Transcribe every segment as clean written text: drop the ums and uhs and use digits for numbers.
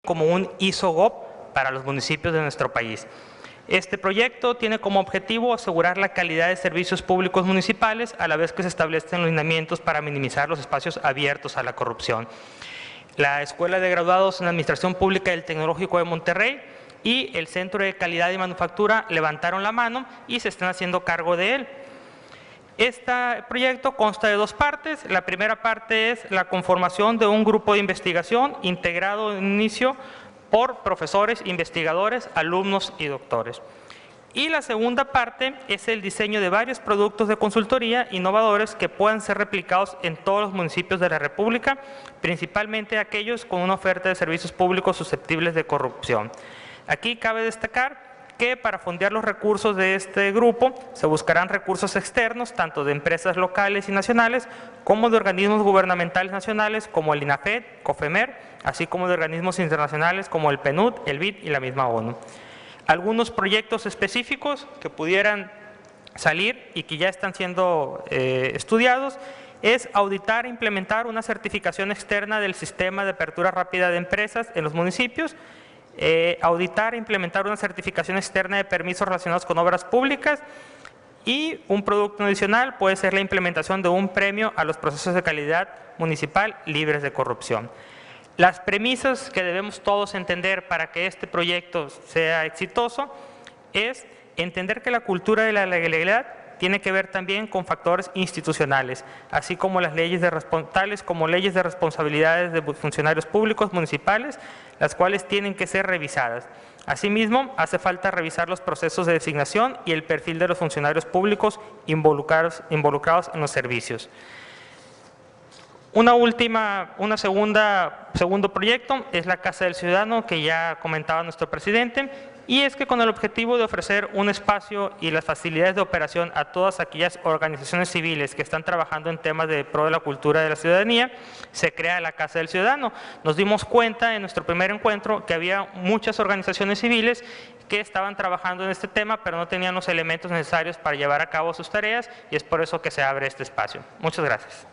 como un ISO-GOV para los municipios de nuestro país. Este proyecto tiene como objetivo asegurar la calidad de servicios públicos municipales a la vez que se establecen los lineamientos para minimizar los espacios abiertos a la corrupción. La Escuela de Graduados en Administración Pública del Tecnológico de Monterrey y el Centro de Calidad y Manufactura levantaron la mano y se están haciendo cargo de él. Este proyecto consta de dos partes. La primera parte es la conformación de un grupo de investigación integrado en inicio por profesores, investigadores, alumnos y doctores. Y la segunda parte es el diseño de varios productos de consultoría innovadores que puedan ser replicados en todos los municipios de la República, principalmente aquellos con una oferta de servicios públicos susceptibles de corrupción. Aquí cabe destacar que para fondear los recursos de este grupo se buscarán recursos externos, tanto de empresas locales y nacionales, como de organismos gubernamentales nacionales como el INAFED, COFEMER, así como de organismos internacionales como el PNUD, el BID y la misma ONU. Algunos proyectos específicos que pudieran salir y que ya están siendo estudiados es auditar e implementar una certificación externa del sistema de apertura rápida de empresas en los municipios, auditar e implementar una certificación externa de permisos relacionados con obras públicas y un producto adicional puede ser la implementación de un premio a los procesos de calidad municipal libres de corrupción. Las premisas que debemos todos entender para que este proyecto sea exitoso es entender que la cultura de la legalidad tiene que ver también con factores institucionales, así como las leyes tales como leyes de responsabilidades de funcionarios públicos municipales, las cuales tienen que ser revisadas. Asimismo, hace falta revisar los procesos de designación y el perfil de los funcionarios públicos involucrados en los servicios. Segundo proyecto es la Casa del Ciudadano, que ya comentaba nuestro presidente, y es que con el objetivo de ofrecer un espacio y las facilidades de operación a todas aquellas organizaciones civiles que están trabajando en temas de pro de la cultura de la ciudadanía, se crea la Casa del Ciudadano. Nos dimos cuenta en nuestro primer encuentro que había muchas organizaciones civiles que estaban trabajando en este tema, pero no tenían los elementos necesarios para llevar a cabo sus tareas, y es por eso que se abre este espacio. Muchas gracias.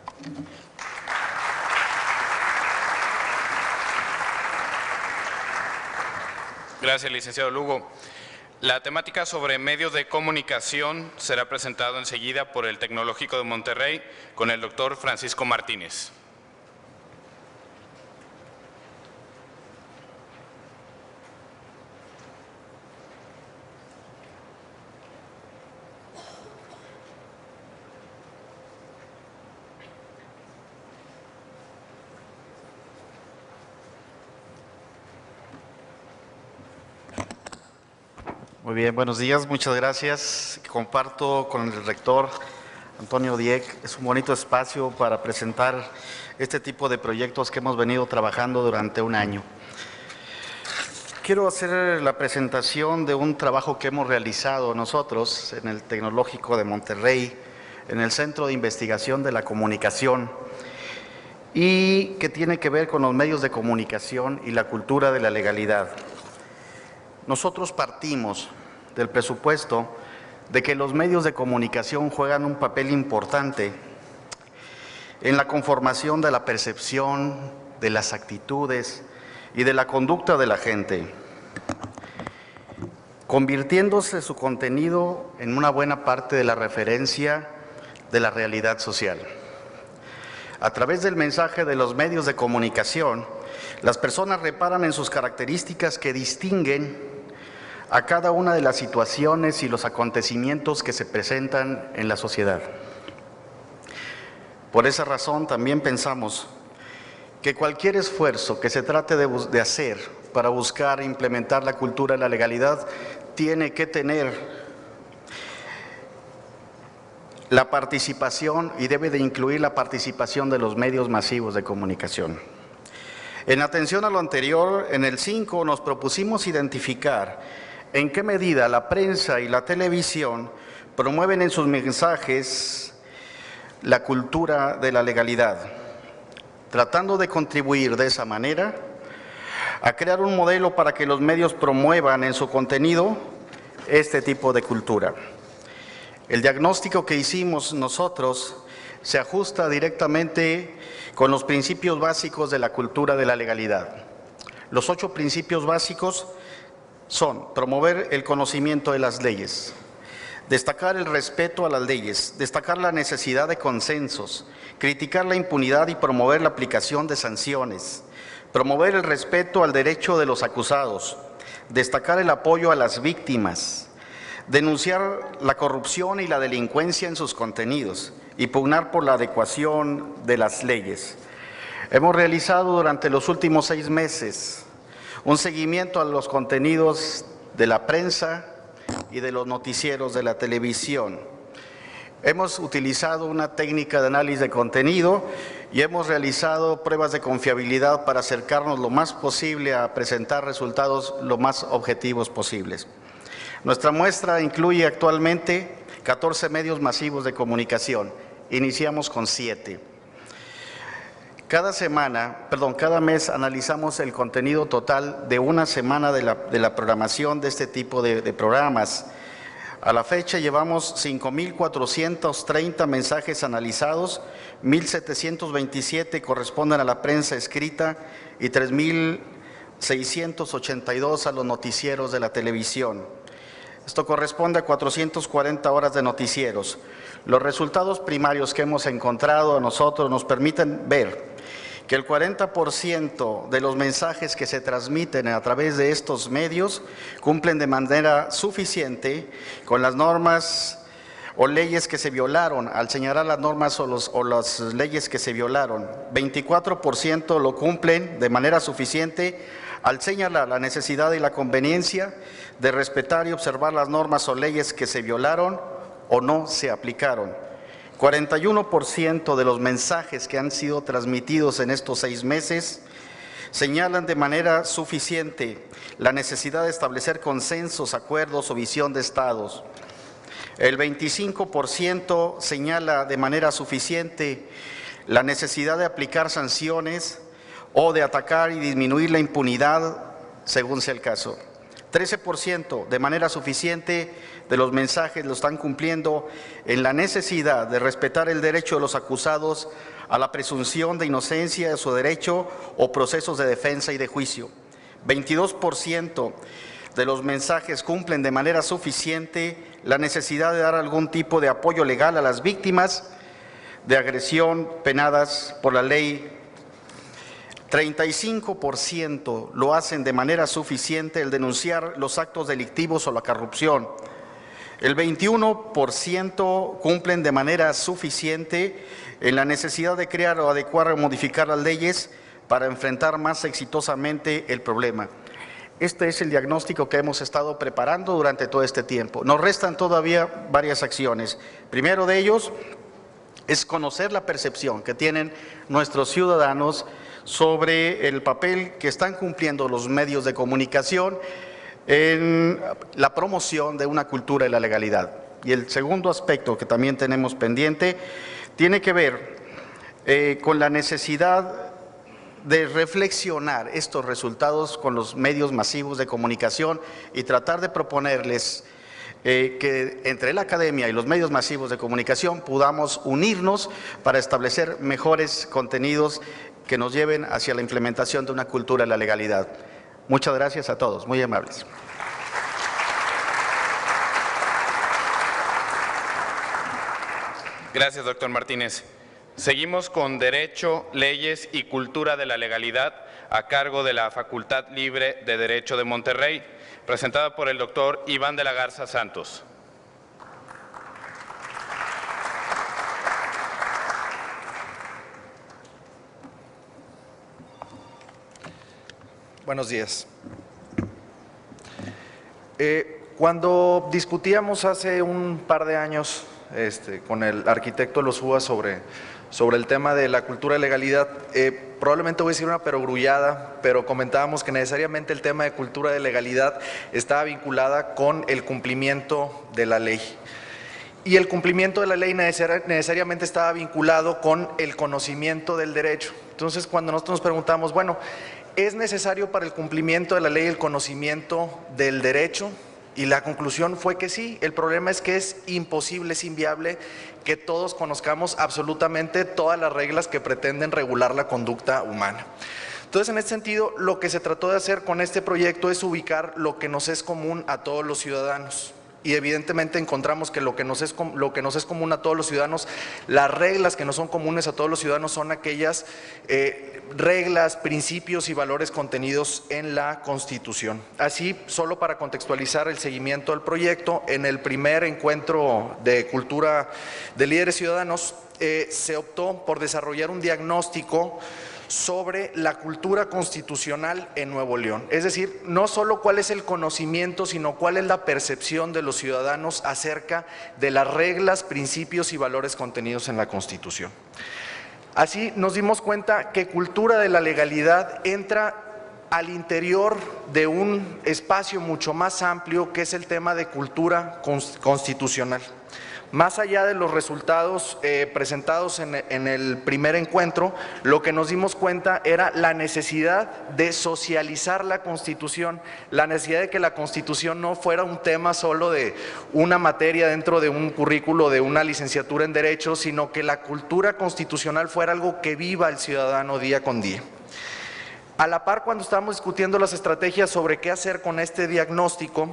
Gracias, licenciado Lugo. La temática sobre medios de comunicación será presentado enseguida por el Tecnológico de Monterrey con el doctor Francisco Martínez. Muy bien, buenos días, muchas gracias. Comparto con el rector Antonio Dieck, es un bonito espacio para presentar este tipo de proyectos que hemos venido trabajando durante un año. Quiero hacer la presentación de un trabajo que hemos realizado nosotros en el Tecnológico de Monterrey, en el Centro de Investigación de la Comunicación, y que tiene que ver con los medios de comunicación y la cultura de la legalidad. Nosotros partimos del presupuesto de que los medios de comunicación juegan un papel importante en la conformación de la percepción, de las actitudes y de la conducta de la gente, convirtiéndose su contenido en una buena parte de la referencia de la realidad social. A través del mensaje de los medios de comunicación, las personas reparan en sus características que distinguen a cada una de las situaciones y los acontecimientos que se presentan en la sociedad. Por esa razón también pensamos que cualquier esfuerzo que se trate de hacer para buscar e implementar la cultura de la legalidad tiene que tener la participación y debe de incluir la participación de los medios masivos de comunicación. En atención a lo anterior, en el 5 nos propusimos identificar en qué medida la prensa y la televisión promueven en sus mensajes la cultura de la legalidad, tratando de contribuir de esa manera a crear un modelo para que los medios promuevan en su contenido este tipo de cultura. El diagnóstico que hicimos nosotros se ajusta directamente con los principios básicos de la cultura de la legalidad. Los 8 principios básicos son: promover el conocimiento de las leyes, destacar el respeto a las leyes, destacar la necesidad de consensos, criticar la impunidad y promover la aplicación de sanciones, promover el respeto al derecho de los acusados, destacar el apoyo a las víctimas, denunciar la corrupción y la delincuencia en sus contenidos y pugnar por la adecuación de las leyes. Hemos realizado durante los últimos 6 meses un seguimiento a los contenidos de la prensa y de los noticieros de la televisión. Hemos utilizado una técnica de análisis de contenido y hemos realizado pruebas de confiabilidad para acercarnos lo más posible a presentar resultados lo más objetivos posibles. Nuestra muestra incluye actualmente 14 medios masivos de comunicación. Iniciamos con 7. Cada mes analizamos el contenido total de una semana de la programación de este tipo de programas. A la fecha llevamos 5.430 mensajes analizados, 1.727 corresponden a la prensa escrita y 3.682 a los noticieros de la televisión. Esto corresponde a 440 horas de noticieros. Los resultados primarios que hemos encontrado a nosotros nos permiten ver que el 40% de los mensajes que se transmiten a través de estos medios cumplen de manera suficiente con las normas o leyes que se violaron. Al señalar las normas o las leyes que se violaron, 24% lo cumplen de manera suficiente al señalar la necesidad y la conveniencia de respetar y observar las normas o leyes que se violaron o no se aplicaron. 41% de los mensajes que han sido transmitidos en estos 6 meses señalan de manera suficiente la necesidad de establecer consensos, acuerdos o visión de estados. El 25% señala de manera suficiente la necesidad de aplicar sanciones o de atacar y disminuir la impunidad según sea el caso. 13% de manera suficiente de los mensajes lo están cumpliendo en la necesidad de respetar el derecho de los acusados a la presunción de inocencia de su derecho o procesos de defensa y de juicio. 22% de los mensajes cumplen de manera suficiente la necesidad de dar algún tipo de apoyo legal a las víctimas de agresión penadas por la ley. 35% lo hacen de manera suficiente el denunciar los actos delictivos o la corrupción. El 21% cumplen de manera suficiente en la necesidad de crear o adecuar o modificar las leyes para enfrentar más exitosamente el problema. Este es el diagnóstico que hemos estado preparando durante todo este tiempo. Nos restan todavía varias acciones. Primero de ellos es conocer la percepción que tienen nuestros ciudadanos sobre el papel que están cumpliendo los medios de comunicación en la promoción de una cultura de la legalidad. Y el segundo aspecto que también tenemos pendiente tiene que ver con la necesidad de reflexionar estos resultados con los medios masivos de comunicación y tratar de proponerles que entre la academia y los medios masivos de comunicación podamos unirnos para establecer mejores contenidos que nos lleven hacia la implementación de una cultura de la legalidad. Muchas gracias a todos, muy amables. Gracias, doctor Martínez. Seguimos con Derecho, Leyes y Cultura de la Legalidad a cargo de la Facultad Libre de Derecho de Monterrey, presentada por el doctor Iván de la Garza Santos. Buenos días. Cuando discutíamos hace un par de años con el arquitecto Lozúa sobre el tema de la cultura de legalidad, probablemente voy a decir una perogrullada, pero comentábamos que necesariamente el tema de cultura de legalidad estaba vinculada con el cumplimiento de la ley. Y el cumplimiento de la ley necesariamente estaba vinculado con el conocimiento del derecho. Entonces, cuando nosotros nos preguntamos, bueno, ¿es necesario para el cumplimiento de la ley el conocimiento del derecho? Y la conclusión fue que sí. El problema es que es imposible, es inviable que todos conozcamos absolutamente todas las reglas que pretenden regular la conducta humana. Entonces, en este sentido, lo que se trató de hacer con este proyecto es ubicar lo que nos es común a todos los ciudadanos. Y evidentemente encontramos que lo que nos es común a todos los ciudadanos, las reglas que no son comunes a todos los ciudadanos son aquellas reglas, principios y valores contenidos en la Constitución. Así, solo para contextualizar el seguimiento del proyecto, en el primer encuentro de cultura de líderes ciudadanos se optó por desarrollar un diagnóstico sobre la cultura constitucional en Nuevo León. Es decir, no solo cuál es el conocimiento, sino cuál es la percepción de los ciudadanos acerca de las reglas, principios y valores contenidos en la Constitución. Así nos dimos cuenta que cultura de la legalidad entra al interior de un espacio mucho más amplio que es el tema de cultura constitucional. Más allá de los resultados presentados en el primer encuentro, lo que nos dimos cuenta era la necesidad de socializar la Constitución, la necesidad de que la Constitución no fuera un tema solo de una materia dentro de un currículo de una licenciatura en Derecho, sino que la cultura constitucional fuera algo que viva el ciudadano día con día. A la par, cuando estábamos discutiendo las estrategias sobre qué hacer con este diagnóstico,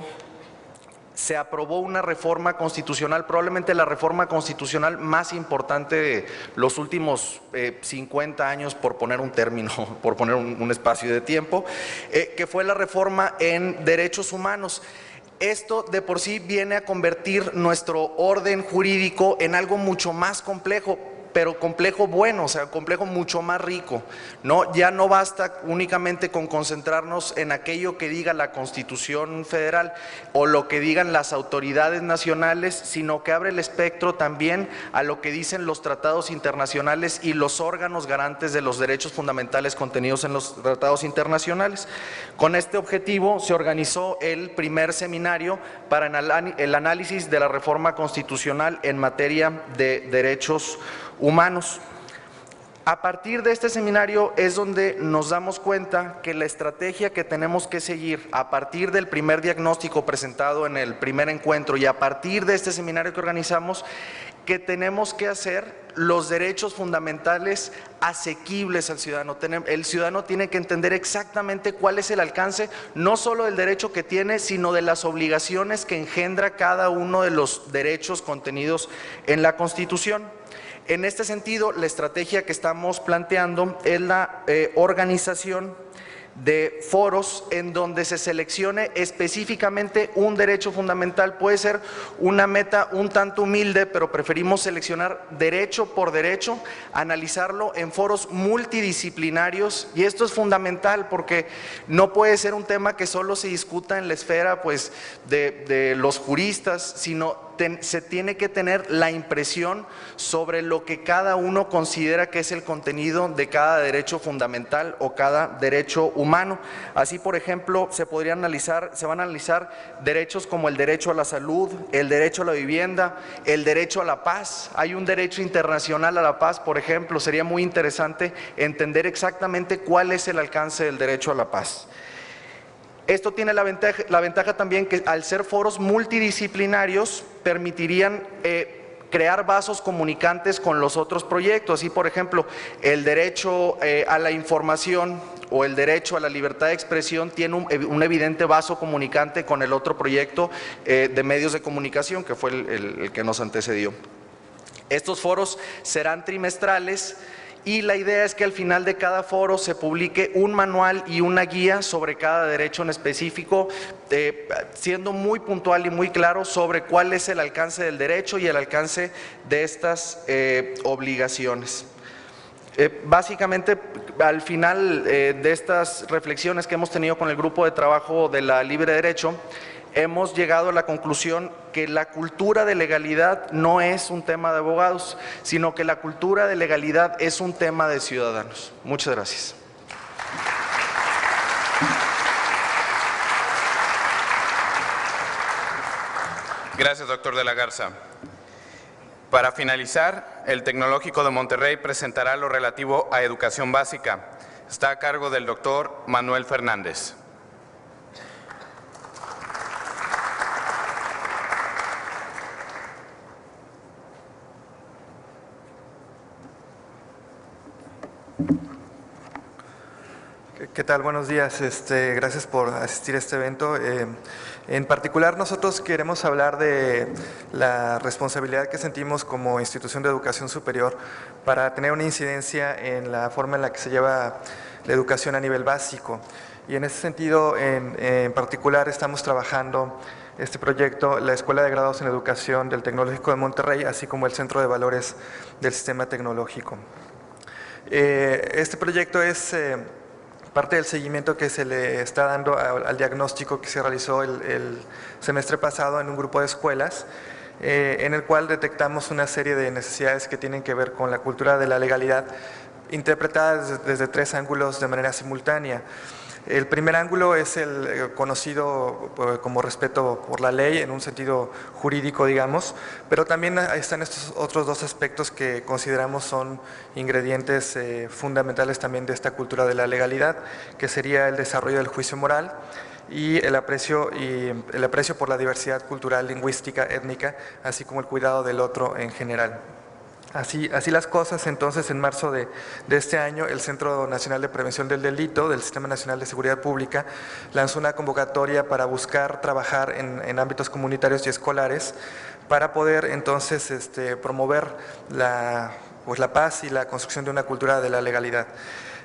se aprobó una reforma constitucional, probablemente la reforma constitucional más importante de los últimos 50 años, por poner un término, por poner un espacio de tiempo, que fue la reforma en derechos humanos. Esto de por sí viene a convertir nuestro orden jurídico en algo mucho más complejo, pero complejo bueno, o sea, complejo mucho más rico, ¿no? Ya no basta únicamente con concentrarnos en aquello que diga la Constitución Federal o lo que digan las autoridades nacionales, sino que abre el espectro también a lo que dicen los tratados internacionales y los órganos garantes de los derechos fundamentales contenidos en los tratados internacionales. Con este objetivo se organizó el primer seminario para el análisis de la reforma constitucional en materia de derechos humanos. A partir de este seminario es donde nos damos cuenta que la estrategia que tenemos que seguir a partir del primer diagnóstico presentado en el primer encuentro y a partir de este seminario que organizamos, que tenemos que hacer los derechos fundamentales asequibles al ciudadano. El ciudadano tiene que entender exactamente cuál es el alcance, no solo del derecho que tiene, sino de las obligaciones que engendra cada uno de los derechos contenidos en la Constitución. En este sentido, la estrategia que estamos planteando es la organización de foros en donde se seleccione específicamente un derecho fundamental. Puede ser una meta un tanto humilde, pero preferimos seleccionar derecho por derecho, analizarlo en foros multidisciplinarios, y esto es fundamental porque no puede ser un tema que solo se discuta en la esfera pues de los juristas, sino se tiene que tener la impresión sobre lo que cada uno considera que es el contenido de cada derecho fundamental o cada derecho humano. Así, por ejemplo, se van a analizar derechos como el derecho a la salud, el derecho a la vivienda, el derecho a la paz. Hay un derecho internacional a la paz, por ejemplo. Sería muy interesante entender exactamente cuál es el alcance del derecho a la paz. Esto tiene la ventaja también que al ser foros multidisciplinarios permitirían crear vasos comunicantes con los otros proyectos. Así, por ejemplo, el derecho a la información o el derecho a la libertad de expresión tiene un evidente vaso comunicante con el otro proyecto de medios de comunicación, que fue el que nos antecedió. Estos foros serán trimestrales y la idea es que al final de cada foro se publique un manual y una guía sobre cada derecho en específico, siendo muy puntual y muy claro sobre cuál es el alcance del derecho y el alcance de estas obligaciones. Básicamente, al final de estas reflexiones que hemos tenido con el grupo de trabajo de la Libre Derecho, hemos llegado a la conclusión que la cultura de legalidad no es un tema de abogados, sino que la cultura de legalidad es un tema de ciudadanos. Muchas gracias. Gracias, doctor de la Garza. Para finalizar, el Tecnológico de Monterrey presentará lo relativo a educación básica. Está a cargo del doctor Manuel Fernández. ¿Qué tal? Buenos días. Gracias por asistir a este evento. En particular, nosotros queremos hablar de la responsabilidad que sentimos como institución de educación superior para tener una incidencia en la forma en la que se lleva la educación a nivel básico. Y en ese sentido, en particular, estamos trabajando este proyecto, la Escuela de Graduados en Educación del Tecnológico de Monterrey, así como el Centro de Valores del Sistema Tecnológico. Este proyecto es parte del seguimiento que se le está dando al diagnóstico que se realizó el semestre pasado en un grupo de escuelas, en el cual detectamos una serie de necesidades que tienen que ver con la cultura de la legalidad, interpretadas desde 3 ángulos de manera simultánea. El primer ángulo es el conocido como respeto por la ley en un sentido jurídico, digamos, pero también están estos otros 2 aspectos que consideramos son ingredientes fundamentales también de esta cultura de la legalidad, que sería el desarrollo del juicio moral y el aprecio por la diversidad cultural, lingüística, étnica, así como el cuidado del otro en general. Así las cosas, entonces en marzo de este año el Centro Nacional de Prevención del Delito del Sistema Nacional de Seguridad Pública lanzó una convocatoria para buscar trabajar en ámbitos comunitarios y escolares para poder entonces promover la paz y la construcción de una cultura de la legalidad.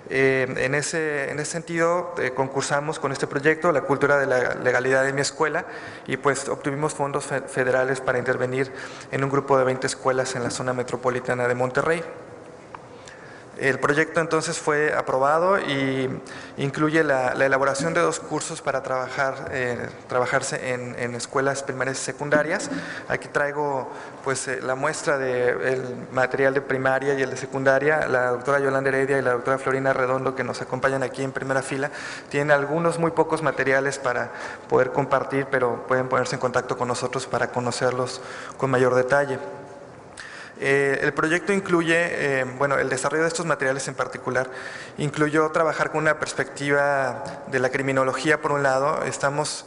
En ese sentido concursamos con este proyecto, la cultura de la legalidad en mi escuela, y pues obtuvimos fondos federales para intervenir en un grupo de 20 escuelas en la zona metropolitana de Monterrey. El proyecto entonces fue aprobado y incluye la elaboración de 2 cursos para trabajarse en escuelas primarias y secundarias. Aquí traigo pues la muestra del material de primaria y el de secundaria. La doctora Yolanda Heredia y la doctora Florina Redondo, que nos acompañan aquí en primera fila, tienen algunos muy pocos materiales para poder compartir, pero pueden ponerse en contacto con nosotros para conocerlos con mayor detalle. El proyecto incluye, el desarrollo de estos materiales en particular, incluyó trabajar con una perspectiva de la criminología por un lado. Estamos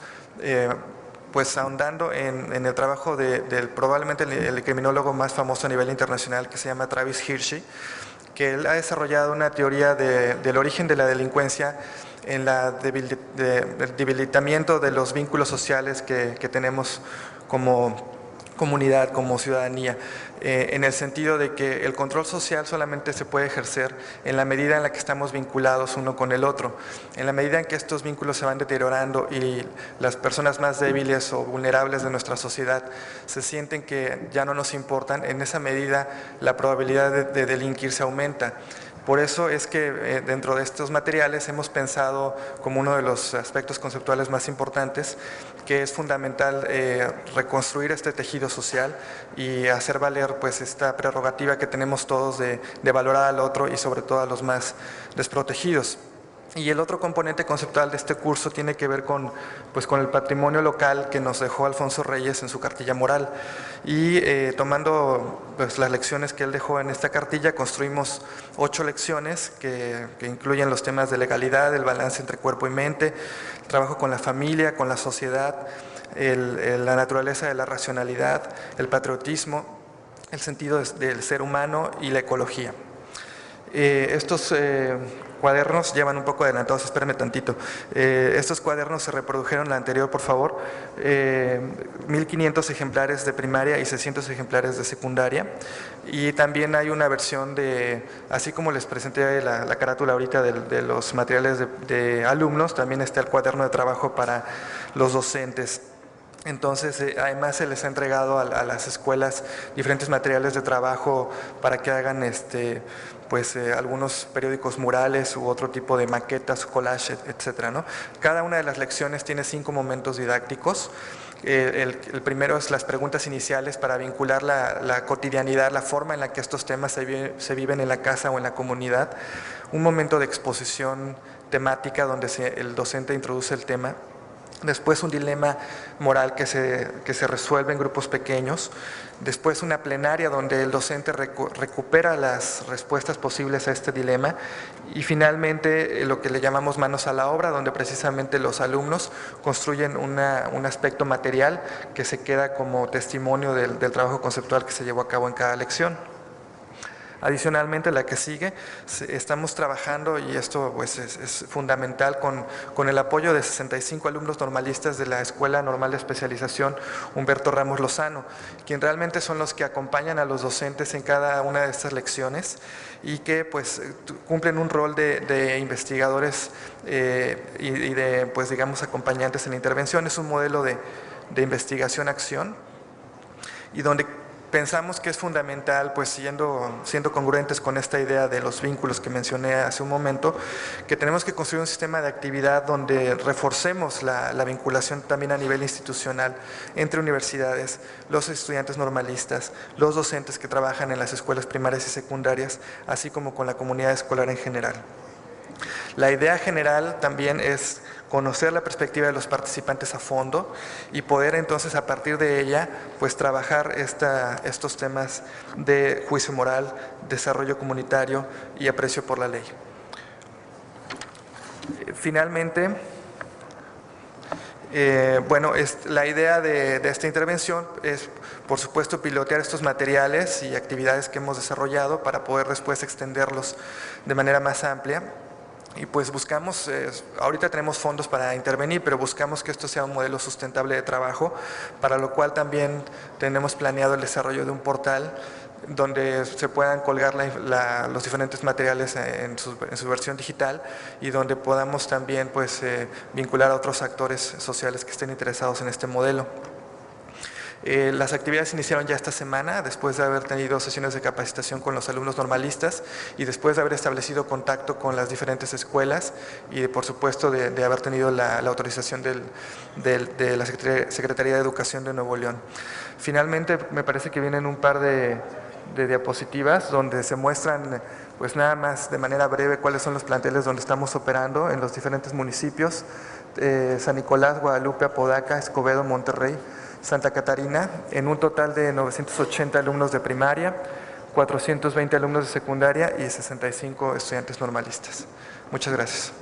pues ahondando en el trabajo del probablemente el criminólogo más famoso a nivel internacional, que se llama Travis Hirschi, que él ha desarrollado una teoría del origen de la delincuencia en el debilitamiento de los vínculos sociales que tenemos como comunidad, como ciudadanía, en el sentido de que el control social solamente se puede ejercer en la medida en la que estamos vinculados uno con el otro. En la medida en que estos vínculos se van deteriorando y las personas más débiles o vulnerables de nuestra sociedad se sienten que ya no nos importan, en esa medida la probabilidad de delinquir se aumenta. Por eso es que dentro de estos materiales hemos pensado como uno de los aspectos conceptuales más importantes que es fundamental reconstruir este tejido social y hacer valer pues esta prerrogativa que tenemos todos de valorar al otro y sobre todo a los más desprotegidos. Y el otro componente conceptual de este curso tiene que ver con el patrimonio local que nos dejó Alfonso Reyes en su cartilla moral. Y tomando pues, las lecciones que él dejó en esta cartilla, construimos 8 lecciones que incluyen los temas de legalidad, el balance entre cuerpo y mente, el trabajo con la familia, con la sociedad, la naturaleza de la racionalidad, el patriotismo, el sentido del ser humano y la ecología. Estos cuadernos llevan un poco adelantados, espérame tantito. Estos cuadernos se reprodujeron en la anterior, por favor. 1.500 ejemplares de primaria y 600 ejemplares de secundaria. Y también hay una versión así como les presenté la carátula ahorita de los materiales de alumnos, también está el cuaderno de trabajo para los docentes. Entonces, además se les ha entregado a las escuelas diferentes materiales de trabajo para que hagan algunos periódicos murales u otro tipo de maquetas, collage, etcétera, ¿no? Cada una de las lecciones tiene 5 momentos didácticos. El primero es las preguntas iniciales para vincular la cotidianidad, la forma en la que estos temas se viven en la casa o en la comunidad. Un momento de exposición temática donde el docente introduce el tema. Después un dilema moral que se resuelve en grupos pequeños. Después una plenaria donde el docente recupera las respuestas posibles a este dilema. Y finalmente lo que le llamamos manos a la obra, donde precisamente los alumnos construyen un aspecto material que se queda como testimonio del trabajo conceptual que se llevó a cabo en cada lección. Adicionalmente, la que sigue, estamos trabajando, y esto pues es fundamental, con el apoyo de 65 alumnos normalistas de la Escuela Normal de Especialización Humberto Ramos Lozano, quien realmente son los que acompañan a los docentes en cada una de estas lecciones y que pues cumplen un rol de investigadores y de, pues digamos, acompañantes en la intervención. Es un modelo de investigación-acción y donde pensamos que es fundamental, pues siendo congruentes con esta idea de los vínculos que mencioné hace un momento, que tenemos que construir un sistema de actividad donde reforcemos la vinculación también a nivel institucional entre universidades, los estudiantes normalistas, los docentes que trabajan en las escuelas primarias y secundarias, así como con la comunidad escolar en general. La idea general también es conocer la perspectiva de los participantes a fondo y poder entonces a partir de ella pues trabajar estos temas de juicio moral, desarrollo comunitario y aprecio por la ley. Finalmente, bueno, la idea de esta intervención es, por supuesto, pilotear estos materiales y actividades que hemos desarrollado para poder después extenderlos de manera más amplia. Y pues buscamos, ahorita tenemos fondos para intervenir, pero buscamos que esto sea un modelo sustentable de trabajo, para lo cual también tenemos planeado el desarrollo de un portal donde se puedan colgar los diferentes materiales en su versión digital y donde podamos también pues, vincular a otros actores sociales que estén interesados en este modelo. Las actividades iniciaron ya esta semana, después de haber tenido sesiones de capacitación con los alumnos normalistas y después de haber establecido contacto con las diferentes escuelas y por supuesto de haber tenido la autorización de la Secretaría de Educación de Nuevo León. Finalmente, me parece que vienen un par de diapositivas donde se muestran pues nada más de manera breve cuáles son los planteles donde estamos operando en los diferentes municipios, San Nicolás, Guadalupe, Apodaca, Escobedo, Monterrey, Santa Catarina, en un total de 980 alumnos de primaria, 420 alumnos de secundaria y 65 estudiantes normalistas. Muchas gracias.